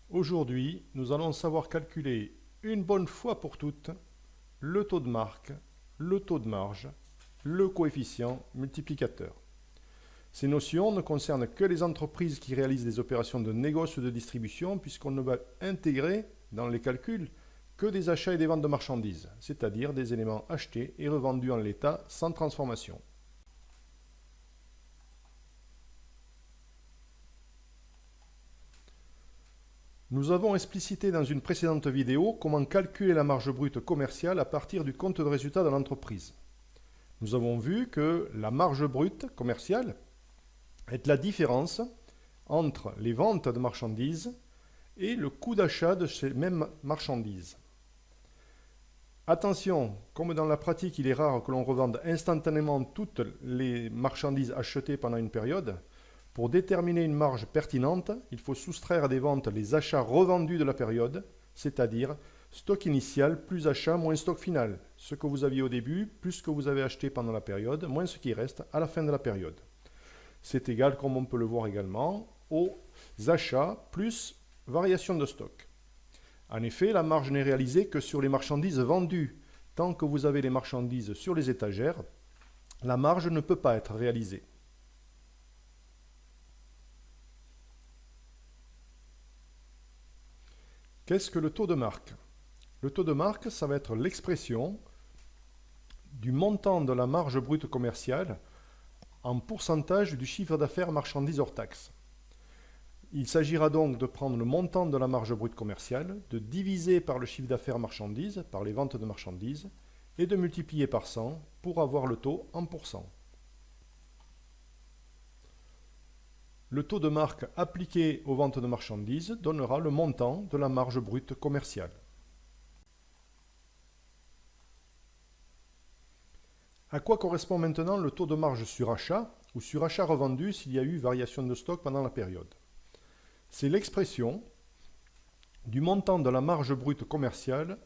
Aujourd'hui, nous allons savoir calculer une bonne fois pour toutes le taux de marque, le taux de marge, le coefficient multiplicateur. Ces notions ne concernent que les entreprises qui réalisent des opérations de négoce ou de distribution puisqu'on ne va intégrer dans les calculs que des achats et des ventes de marchandises, c'est-à-dire des éléments achetés et revendus en l'état sans transformation. Nous avons explicité dans une précédente vidéo comment calculer la marge brute commerciale à partir du compte de résultat de l'entreprise. Nous avons vu que la marge brute commerciale est la différence entre les ventes de marchandises et le coût d'achat de ces mêmes marchandises. Attention, comme dans la pratique il est rare que l'on revende instantanément toutes les marchandises achetées pendant une période, pour déterminer une marge pertinente, il faut soustraire des ventes les achats revendus de la période, c'est-à-dire stock initial plus achat moins stock final, ce que vous aviez au début plus ce que vous avez acheté pendant la période, moins ce qui reste à la fin de la période. C'est égal, comme on peut le voir également, aux achats plus variation de stock. En effet, la marge n'est réalisée que sur les marchandises vendues. Tant que vous avez les marchandises sur les étagères, la marge ne peut pas être réalisée. Qu'est-ce que le taux de marque? Le taux de marque, ça va être l'expression du montant de la marge brute commerciale en pourcentage du chiffre d'affaires marchandises hors taxes. Il s'agira donc de prendre le montant de la marge brute commerciale, de diviser par le chiffre d'affaires marchandises, par les ventes de marchandises, et de multiplier par 100 pour avoir le taux en pourcent. Le taux de marque appliqué aux ventes de marchandises donnera le montant de la marge brute commerciale. À quoi correspond maintenant le taux de marge sur achat ou sur achat revendu s'il y a eu variation de stock pendant la période? C'est l'expression du montant de la marge brute commerciale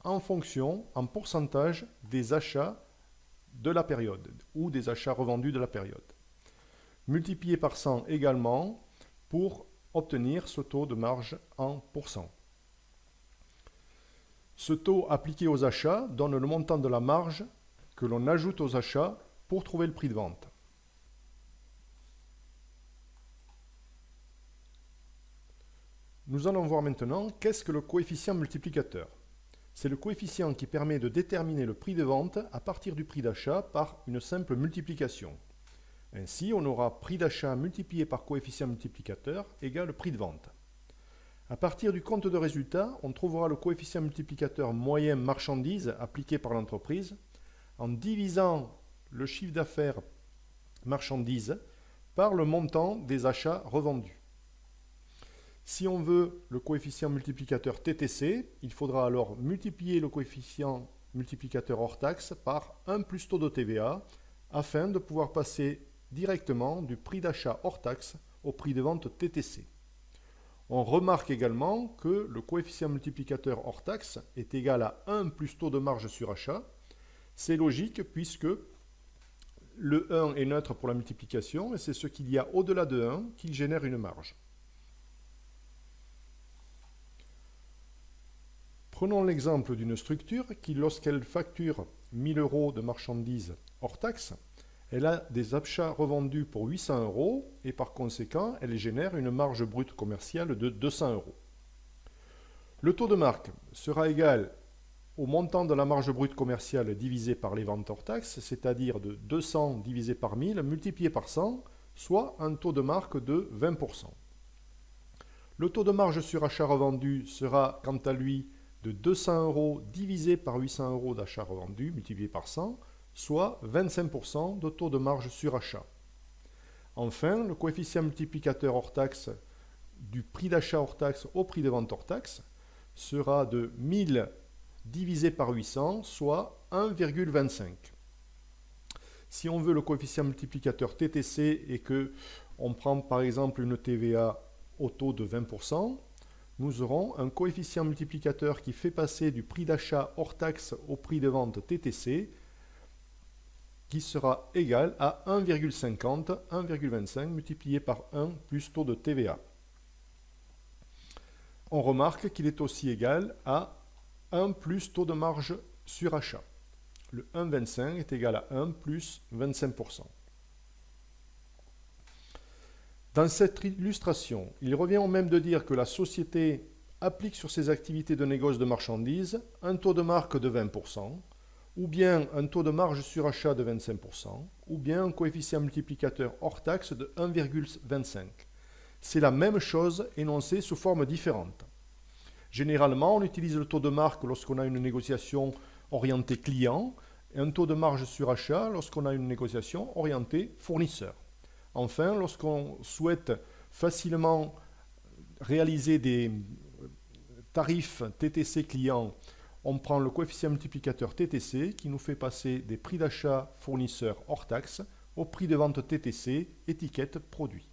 en fonction, en pourcentage, des achats de la période ou des achats revendus de la période. Multiplié par 100 également pour obtenir ce taux de marge en pourcent. Ce taux appliqué aux achats donne le montant de la marge que l'on ajoute aux achats pour trouver le prix de vente. Nous allons voir maintenant qu'est-ce que le coefficient multiplicateur. C'est le coefficient qui permet de déterminer le prix de vente à partir du prix d'achat par une simple multiplication. Ainsi, on aura prix d'achat multiplié par coefficient multiplicateur égale prix de vente. À partir du compte de résultat, on trouvera le coefficient multiplicateur moyen marchandise appliqué par l'entreprise en divisant le chiffre d'affaires marchandise par le montant des achats revendus. Si on veut le coefficient multiplicateur TTC, il faudra alors multiplier le coefficient multiplicateur hors taxe par 1 plus taux de TVA afin de pouvoir passer directement du prix d'achat hors taxe au prix de vente TTC. On remarque également que le coefficient multiplicateur hors taxe est égal à 1 plus taux de marge sur achat. C'est logique puisque le 1 est neutre pour la multiplication et c'est ce qu'il y a au-delà de 1 qui génère une marge. Prenons l'exemple d'une structure qui, lorsqu'elle facture 1000 € de marchandises hors taxe, elle a des achats revendus pour 800 € et par conséquent, elle génère une marge brute commerciale de 200 €. Le taux de marque sera égal au montant de la marge brute commerciale divisé par les ventes hors taxe, c'est-à-dire de 200 divisé par 1000 multiplié par 100, soit un taux de marque de 20%. Le taux de marge sur achat revendu sera quant à lui de 200 € divisé par 800 € d'achat revendu multiplié par 100, soit 25% de taux de marge sur achat. Enfin, le coefficient multiplicateur hors taxe du prix d'achat hors taxe au prix de vente hors taxe sera de 1000 divisé par 800, soit 1,25. Si on veut le coefficient multiplicateur TTC et que on prend par exemple une TVA au taux de 20%, nous aurons un coefficient multiplicateur qui fait passer du prix d'achat hors taxe au prix de vente TTC qui sera égal à 1,50, 1,25 multiplié par 1 plus taux de TVA. on remarque qu'il est aussi égal à 1 plus taux de marge sur achat. Le 1,25 est égal à 1 plus 25%. Dans cette illustration, il revient au même de dire que la société applique sur ses activités de négoce de marchandises un taux de marque de 20%, ou bien un taux de marge sur achat de 25%, ou bien un coefficient multiplicateur hors taxe de 1,25. C'est la même chose énoncée sous forme différente. Généralement, on utilise le taux de marque lorsqu'on a une négociation orientée client et un taux de marge sur achat lorsqu'on a une négociation orientée fournisseur. Enfin, lorsqu'on souhaite facilement réaliser des tarifs TTC client, on prend le coefficient multiplicateur TTC qui nous fait passer des prix d'achat fournisseurs hors taxe au prix de vente TTC étiquette produit.